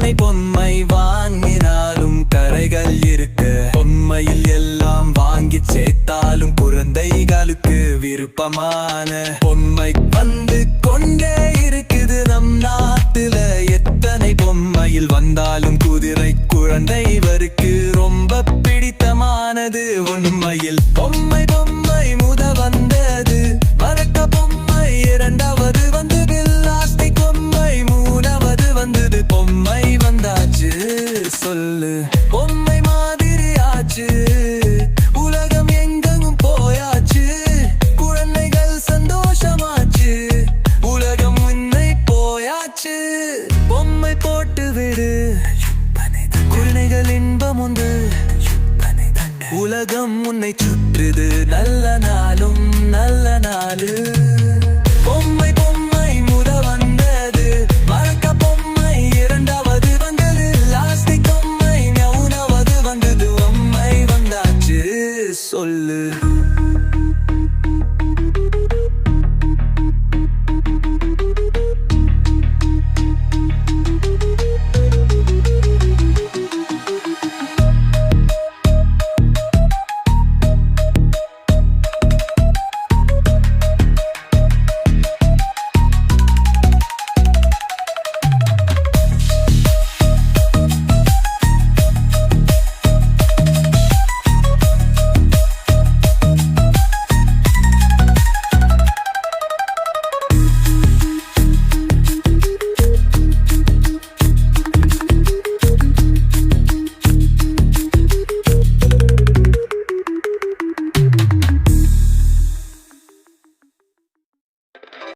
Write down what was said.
எத்தனை பொம்மை வாங்கினாலும் கரைகள் இருக்கு. பொம்மையில் எல்லாம் வாங்கி சேர்த்தாலும் குழந்தைகளுக்கு விருப்பமான பொம்மை வந்து கொண்டே இருக்குது. நம் நாட்டுல எத்தனை பொம்மையில் வந்தாலும் குதிரை குழந்தைவருக்கு ரொம்ப பிடித்தமானது. உண்மையில் பொம்மை முத வந்தது, மரக்க பொம்மை இரண்டாவது வந்தது, பிளாஸ்டிக் பொம்மை மூணாவது வந்தது. பொம்மை வந்தாச்சு, சொல்லு பொம்மை மாதிரி ஆச்சு. உலகம் எங்கும் போயாச்சு, குழந்தைகள் சந்தோஷமாச்சு. உலகம் முன்னை போயாச்சு, பொம்மை போட்டு விடு, குழந்தைகள் இன்பம் உண்டு. உலகம் உன்னை சுற்றுது, நல்ல நாளும் நல்ல நாளு.